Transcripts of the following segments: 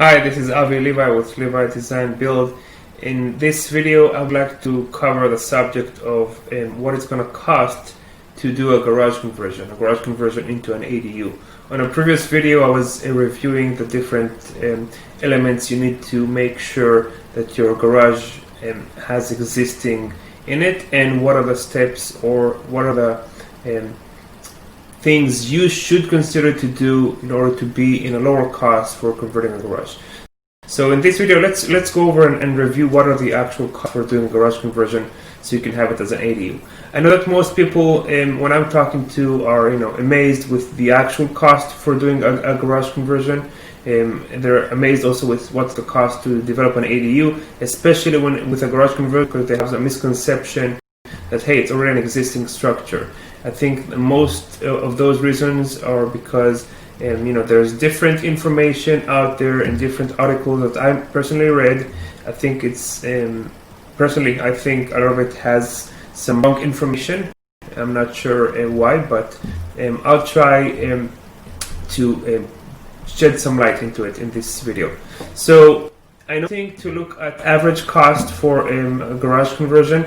Hi, this is Avi Levi with Levi Design Build. In this video, I would like to cover the subject of what it's going to cost to do a garage conversion into an ADU. On a previous video, I was reviewing the different elements you need to make sure that your garage has existing in it, and what are the steps or what are the things you should consider to do in order to be in a lower cost for converting a garage. So in this video, let's go over and review what are the actual costs for doing a garage conversion so you can have it as an ADU. I know that most people, when I'm talking to, are amazed with the actual cost for doing a garage conversion. And they're amazed also with what's the cost to develop an ADU, especially with a garage conversion, because they have a misconception that, hey, it's already an existing structure. I think most of those reasons are because there's different information out there and different articles that I personally read. I think it's personally, I think a lot of it has some wrong information. I'm not sure why, but I'll try to shed some light into it in this video. So I think to look at average cost for a garage conversion.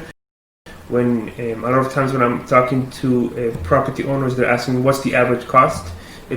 When a lot of times when I'm talking to property owners, they're asking what's the average cost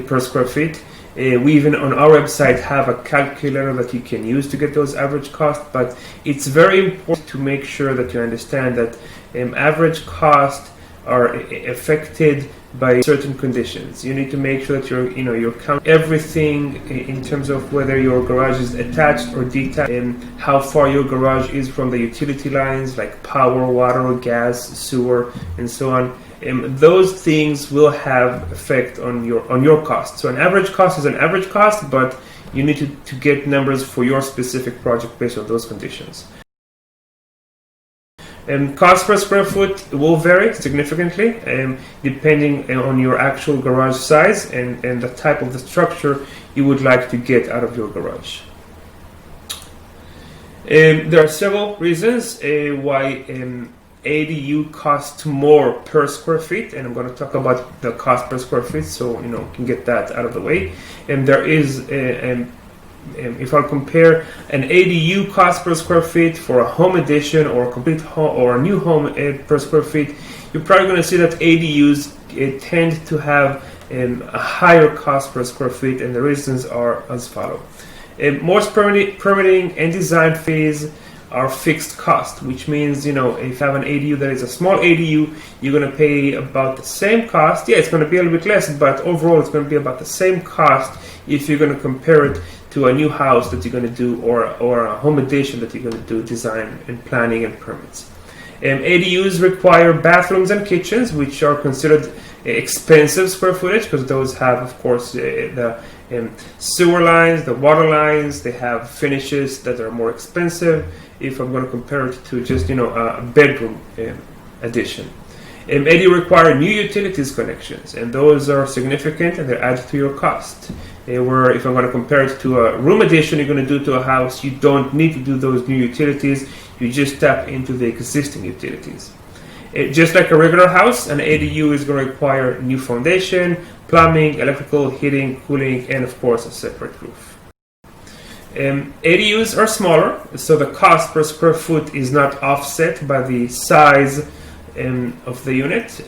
per square feet. We even on our website have a calculator that you can use to get those average costs, but it's very important to make sure that you understand that average costs are affected by certain conditions. You need to make sure that you're counting everything in terms of whether your garage is attached or detached, and how far your garage is from the utility lines like power, water, gas, sewer, and so on. Those things will have effect on your cost. So an average cost is an average cost, but you need to get numbers for your specific project based on those conditions. Cost per square foot will vary significantly depending on your actual garage size and the type of the structure you would like to get out of your garage. There are several reasons why ADU costs more per square feet, and I'm going to talk about the cost per square feet so you can get that out of the way. And there is if I compare an ADU cost per square feet for a home addition or a complete home or a new home per square feet, you're probably going to see that ADUs tend to have a higher cost per square feet, and the reasons are as follows. Most permitting and design fees are fixed cost, which means if you have an ADU that is a small ADU, you're going to pay about the same cost. Yeah, it's going to be a little bit less, but overall it's going to be about the same cost if you're going to compare it to a new house that you're going to do or a home addition that you're going to do design and planning and permits. ADUs require bathrooms and kitchens, which are considered expensive square footage because those have, of course, the sewer lines, the water lines. They have finishes that are more expensive if I'm going to compare it to just a bedroom addition. ADU require new utilities connections, and those are significant and they add to your cost. Where if I'm going to compare it to a room addition you're going to do to a house, you don't need to do those new utilities. You just tap into the existing utilities. Just like a regular house, an ADU is going to require new foundation, plumbing, electrical, heating, cooling, and of course a separate roof. ADUs are smaller, so the cost per square foot is not offset by the size of the unit.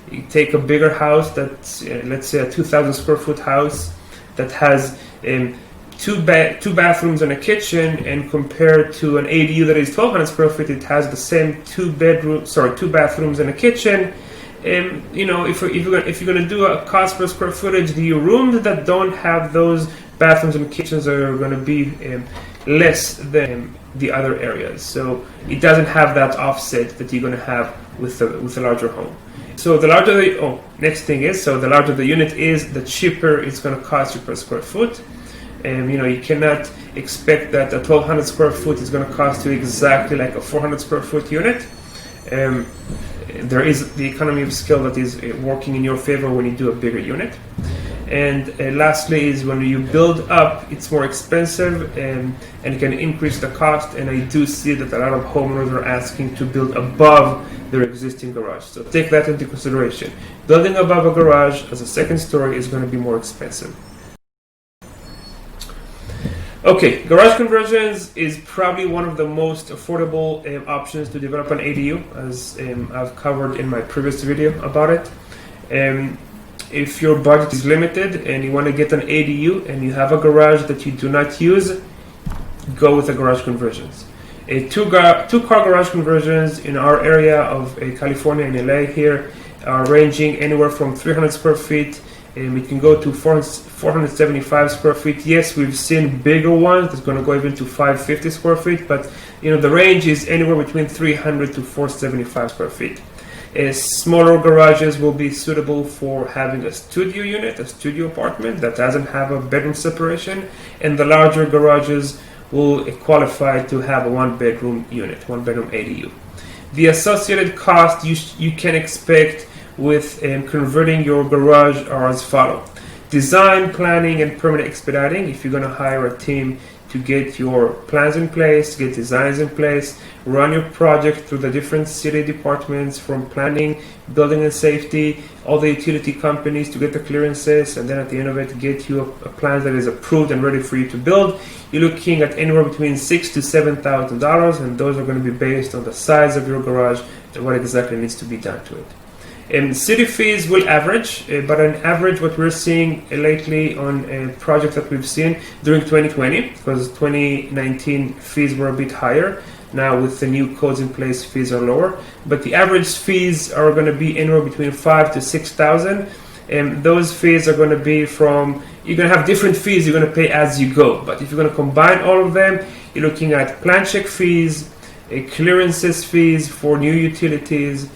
You take a bigger house that's let's say a 2,000 square foot house that has two bathrooms and a kitchen, and compared to an ADU that is 1,200 square feet, it has the same two bathrooms and a kitchen. If you're going to do a cost per square footage, the rooms that don't have those bathrooms and kitchens are going to be less than the other areas. So it doesn't have that offset that you're going to have with a larger home. So the larger the larger the unit is, the cheaper it's going to cost you per square foot. You cannot expect that a 1,200 square foot is going to cost you exactly like a 400 square foot unit. There is the economy of scale that is working in your favor when you do a bigger unit. And lastly is when you build up, it's more expensive and it can increase the cost. And I do see that a lot of homeowners are asking to build above their existing garage. So take that into consideration. Building above a garage as a second story is going to be more expensive. Okay, garage conversions is probably one of the most affordable options to develop an ADU, as I've covered in my previous video about it. If your budget is limited and you want to get an ADU and you have a garage that you do not use, go with the garage conversions. Two-car garage conversions in our area of California and LA here are ranging anywhere from 300 square feet. It can go to 475 square feet. Yes, we've seen bigger ones that's going to go even to 550 square feet, but the range is anywhere between 300 to 475 square feet. Smaller garages will be suitable for having a studio unit, a studio apartment that doesn't have a bedroom separation, and the larger garages will qualify to have a one-bedroom unit, one-bedroom ADU. The associated cost you can expect with converting your garage are as follow. Design, planning, and permit expediting. If you're going to hire a team to get your plans in place, get designs in place, run your project through the different city departments from planning, building and safety, all the utility companies to get the clearances, and then at the end of it get you a plan that is approved and ready for you to build. You're looking at anywhere between $6,000 to $7,000, and those are going to be based on the size of your garage and what exactly needs to be done to it. City fees will average, but on average what we're seeing lately on projects that we've seen during 2020, because 2019 fees were a bit higher. Now with the new codes in place, fees are lower, but the average fees are going to be anywhere between $5,000 to $6,000. And those fees are going to be you're going to have different fees you're going to pay as you go, but if you're going to combine all of them, you're looking at plan check fees, clearances fees for new utilities,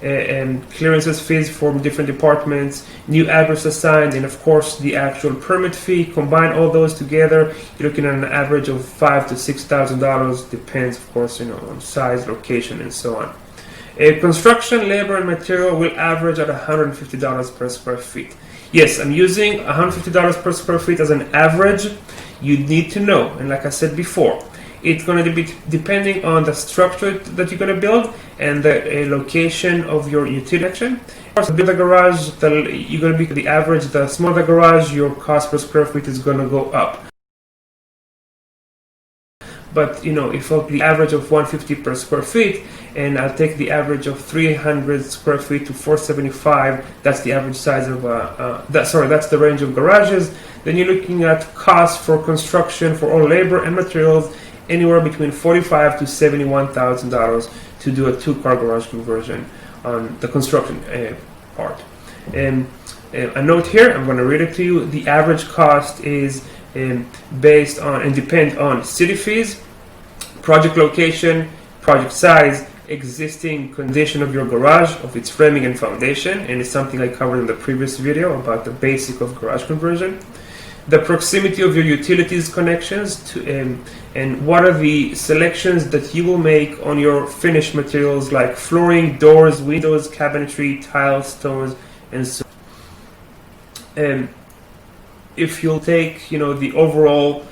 and clearances fees from different departments, new address assigned, and of course the actual permit fee. Combine all those together, you're looking at an average of $5,000 to $6,000. Depends, of course, on size, location, and so on. Construction, labor, and material will average at $150 per square feet. Yes, I'm using $150 per square feet as an average. You need to know, and like I said before, it's going to be depending on the structure that you're going to build and the location of your utility connection. Of course, the bigger the garage, you're going to be the average. The smaller the garage, your cost per square feet is going to go up. But if the average of 150 per square feet, and I'll take the average of 300 square feet to 475, that's the average size of that's the range of garages. Then you're looking at costs for construction for all labor and materials, anywhere between $45,000 to $71,000 to do a two-car garage conversion on the construction part. And a note here, I'm going to read it to you. The average cost is based on and depend on city fees, project location, project size, existing condition of your garage, of its framing and foundation, and it's something I covered in the previous video about the basic of garage conversion. The proximity of your utilities connections to, and what are the selections that you will make on your finished materials like flooring, doors, windows, cabinetry, tiles, stones, and so on. If you'll take the overall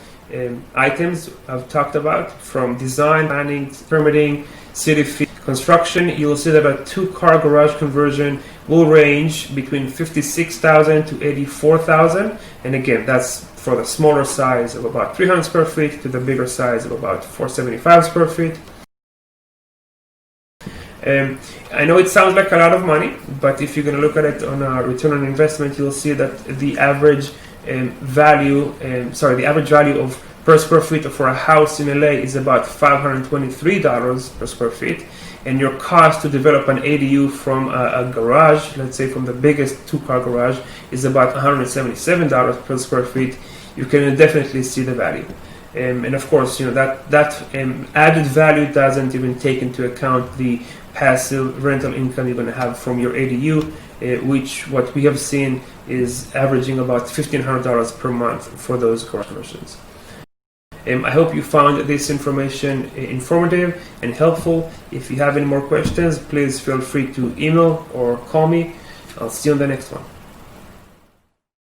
items I've talked about, from design, planning, permitting, city fee, construction, you'll see that a two-car garage conversion will range between $56,000 to $84,000, and again, that's for the smaller size of about 300 square feet to the bigger size of about 475 square feet. I know it sounds like a lot of money, but if you're going to look at it on a return on investment, you'll see that the average value of per square feet for a house in LA is about $523 per square feet, and your cost to develop an ADU from a garage, let's say from the biggest two-car garage, is about $177 per square feet. You can definitely see the value. And of course, that added value doesn't even take into account the passive rental income you're going to have from your ADU, which what we have seen is averaging about $1,500 per month for those garage conversions. I hope you found this information informative and helpful. If you have any more questions, please feel free to email or call me. I'll see you on the next one.